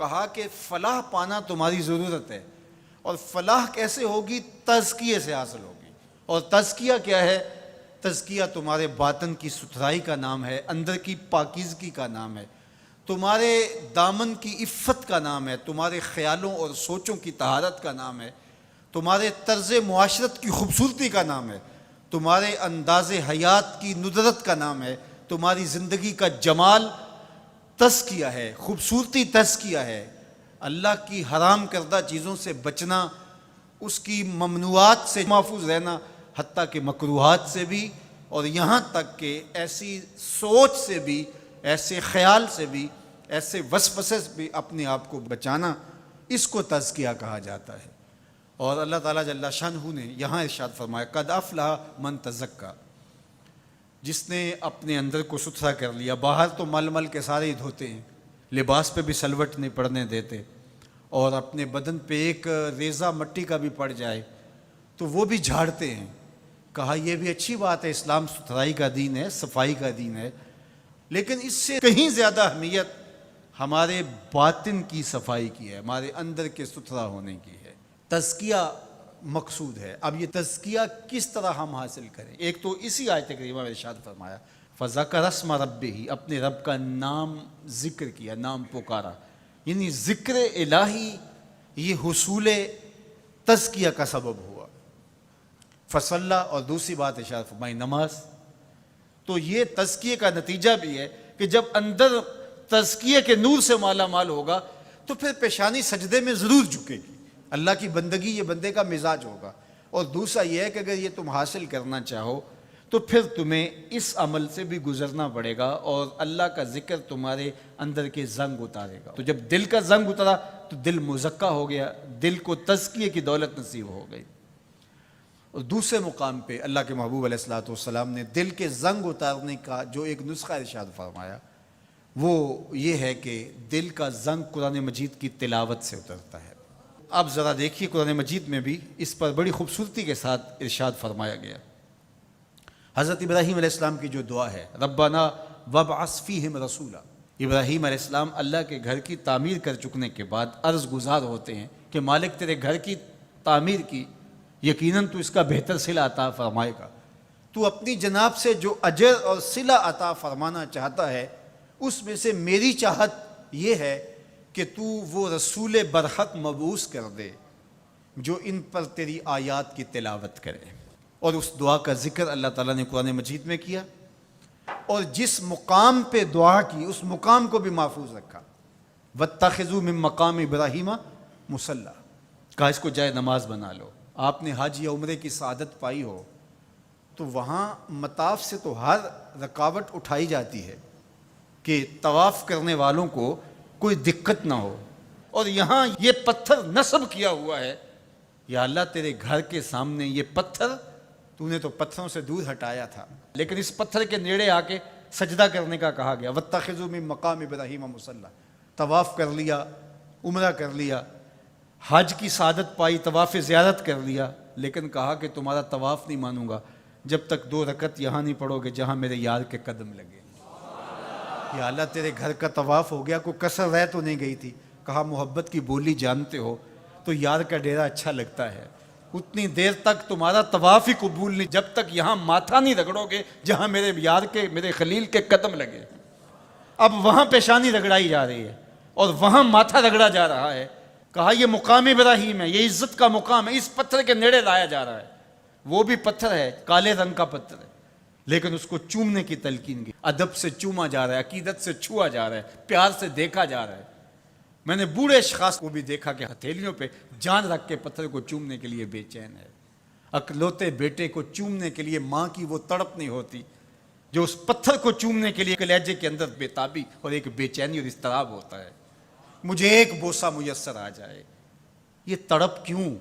کہا کہ فلاح پانا تمہاری ضرورت ہے، اور فلاح کیسے ہوگی؟ تزکیے سے حاصل ہوگی۔ اور تزکیہ کیا ہے؟ تزکیہ تمہارے باطن کی ستھرائی کا نام ہے، اندر کی پاکیزگی کا نام ہے، تمہارے دامن کی عفت کا نام ہے، تمہارے خیالوں اور سوچوں کی طہارت کا نام ہے، تمہارے طرز معاشرت کی خوبصورتی کا نام ہے، تمہارے انداز حیات کی ندرت کا نام ہے، تمہاری زندگی کا جمال تزکیہ ہے، خوبصورتی تزکیہ ہے۔ اللہ کی حرام کردہ چیزوں سے بچنا، اس کی ممنوعات سے محفوظ رہنا، حتیٰ کہ مکروہات سے بھی، اور یہاں تک کہ ایسی سوچ سے بھی، ایسے خیال سے بھی، ایسے وسوسے سے بھی اپنے آپ کو بچانا، اس کو تزکیہ کہا جاتا ہے۔ اور اللہ تعالیٰ جل شانہ نے یہاں ارشاد فرمایا قد افلح من تزکا، جس نے اپنے اندر کو ستھرا کر لیا۔ باہر تو مل مل کے سارے ہی دھوتے ہیں، لباس پہ بھی سلوٹ نہیں پڑنے دیتے، اور اپنے بدن پہ ایک ریزہ مٹی کا بھی پڑ جائے تو وہ بھی جھاڑتے ہیں۔ کہا یہ بھی اچھی بات ہے، اسلام ستھرائی کا دین ہے، صفائی کا دین ہے، لیکن اس سے کہیں زیادہ اہمیت ہمارے باطن کی صفائی کی ہے، ہمارے اندر کے ستھرا ہونے کی ہے۔ تزکیہ مقصود ہے۔ اب یہ تزکیہ کس طرح ہم حاصل کریں؟ ایک تو اسی آیت کریمہ میں ارشاد فرمایا فذکر اسم ربہ، اپنے رب کا نام ذکر کیا، نام پکارا، یعنی ذکر الہی یہ حصول تزکیہ کا سبب ہوا۔ فصلی، اور دوسری بات ارشاد فرمائی نماز۔ تو یہ تزکیے کا نتیجہ بھی ہے کہ جب اندر تزکیے کے نور سے مالا مال ہوگا تو پھر پیشانی سجدے میں ضرور جھکے گی، اللہ کی بندگی یہ بندے کا مزاج ہوگا۔ اور دوسرا یہ ہے کہ اگر یہ تم حاصل کرنا چاہو تو پھر تمہیں اس عمل سے بھی گزرنا پڑے گا، اور اللہ کا ذکر تمہارے اندر کے زنگ اتارے گا۔ تو جب دل کا زنگ اترا تو دل مزکا ہو گیا، دل کو تزکیے کی دولت نصیب ہو گئی۔ اور دوسرے مقام پہ اللہ کے محبوب علیہ الصلوۃ والسلام نے دل کے زنگ اتارنے کا جو ایک نسخہ ارشاد فرمایا وہ یہ ہے کہ دل کا زنگ قرآن مجید کی تلاوت سے اترتا ہے۔ اب ذرا دیکھیے قرآن مجید میں بھی اس پر بڑی خوبصورتی کے ساتھ ارشاد فرمایا گیا۔ حضرت ابراہیم علیہ السلام کی جو دعا ہے ربنا وابعث فیہم رسولا، ابراہیم علیہ السلام اللہ کے گھر کی تعمیر کر چکنے کے بعد عرض گزار ہوتے ہیں کہ مالک تیرے گھر کی تعمیر کی، یقیناً تو اس کا بہتر صلہ عطا فرمائے گا، تو اپنی جناب سے جو اجر اور صلہ عطا فرمانا چاہتا ہے اس میں سے میری چاہت یہ ہے کہ تو وہ رسول برحق مبعوث کر دے جو ان پر تیری آیات کی تلاوت کرے۔ اور اس دعا کا ذکر اللہ تعالیٰ نے قرآن مجید میں کیا، اور جس مقام پہ دعا کی اس مقام کو بھی محفوظ رکھا۔ واتخذوا من مقام ابراہیم مصلی، کہا اس کو جائے نماز بنا لو۔ آپ نے حج یا عمرے کی سعادت پائی ہو تو وہاں مطاف سے تو ہر رکاوٹ اٹھائی جاتی ہے کہ طواف کرنے والوں کو کوئی دقت نہ ہو، اور یہاں یہ پتھر نصب کیا ہوا ہے، یا اللہ تیرے گھر کے سامنے یہ پتھر تو نے تو پتھروں سے دور ہٹایا تھا، لیکن اس پتھر کے نیڑے آ کے سجدہ کرنے کا کہا گیا۔ واتخذوا من مقام ابراہیم مصلی، طواف کر لیا، عمرہ کر لیا، حج کی سعادت پائی، طواف زیارت کر لیا، لیکن کہا کہ تمہارا طواف نہیں مانوں گا جب تک 2 رکعت یہاں نہیں پڑھو گے جہاں میرے یار کے قدم لگے۔ یا اللہ تیرے گھر کا طواف ہو گیا، کوئی کسر رہ تو نہیں گئی تھی؟ کہا محبت کی بولی جانتے ہو تو یار کا ڈیرا اچھا لگتا ہے، اتنی دیر تک تمہارا طواف ہی قبول نہیں جب تک یہاں ماتھا نہیں رگڑو گے جہاں میرے یار کے، میرے خلیل کے قدم لگے۔ اب وہاں پیشانی رگڑائی جا رہی ہے اور وہاں ماتھا رگڑا جا رہا ہے۔ کہا یہ مقام ابراہیم ہے، یہ عزت کا مقام ہے، اس پتھر کے نیڑے لایا جا رہا ہے۔ وہ بھی پتھر ہے، کالے رنگ کا پتھر ہے، لیکن اس کو چومنے کی تلقین کی، ادب سے چوما جا رہا ہے، عقیدت سے چھوا جا رہا ہے، پیار سے دیکھا جا رہا ہے۔ میں نے بوڑھے اشخاص کو بھی دیکھا کہ ہتھیلیوں پہ جان رکھ کے پتھر کو چومنے کے لیے بے چین ہے۔ اکلوتے بیٹے کو چومنے کے لیے ماں کی وہ تڑپ نہیں ہوتی جو اس پتھر کو چومنے کے لیے کلیجے کے اندر بے تابی اور ایک بے چینی اور اضطراب ہوتا ہے، مجھے ایک بوسہ میسر آ جائے۔ یہ تڑپ کیوں؟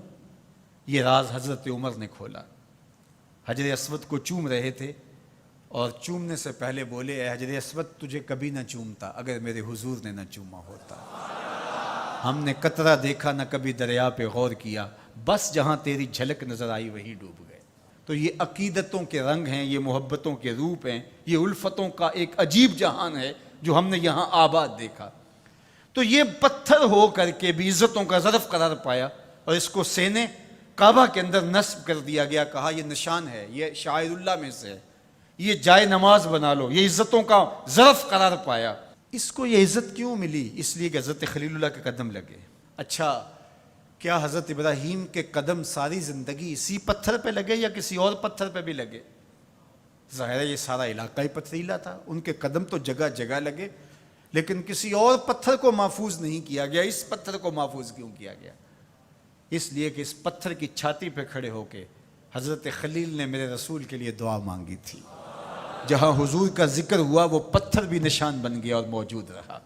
یہ راز حضرت عمر نے کھولا۔ حجر اسود کو چوم رہے تھے اور چومنے سے پہلے بولے اے حجر اسود تجھے کبھی نہ چومتا اگر میرے حضور نے نہ چوما ہوتا۔ ہم نے قطرہ دیکھا نہ کبھی دریا پہ غور کیا، بس جہاں تیری جھلک نظر آئی وہیں ڈوب گئے۔ تو یہ عقیدتوں کے رنگ ہیں، یہ محبتوں کے روپ ہیں، یہ الفتوں کا ایک عجیب جہان ہے جو ہم نے یہاں آباد دیکھا۔ تو یہ پتھر ہو کر کے بھی عزتوں کا ظرف قرار پایا، اور اس کو سینے کعبہ کے اندر نصب کر دیا گیا، کہا یہ نشان ہے، یہ شاعر اللہ میں سے ہے، یہ جائے نماز بنا لو، یہ عزتوں کا ظرف قرار پایا۔ اس کو یہ عزت کیوں ملی؟ اس لیے کہ حضرت خلیل اللہ کے قدم لگے۔ اچھا، کیا حضرت ابراہیم کے قدم ساری زندگی اسی پتھر پہ لگے یا کسی اور پتھر پہ بھی لگے؟ ظاہر ہے یہ سارا علاقہ ہی پتھریلا تھا، ان کے قدم تو جگہ جگہ لگے، لیکن کسی اور پتھر کو محفوظ نہیں کیا گیا۔ اس پتھر کو محفوظ کیوں کیا گیا؟ اس لیے کہ اس پتھر کی چھاتی پہ کھڑے ہو کے حضرت خلیل نے میرے رسول کے لیے دعا مانگی تھی۔ جہاں حضور کا ذکر ہوا وہ پتھر بھی نشان بن گیا اور موجود رہا۔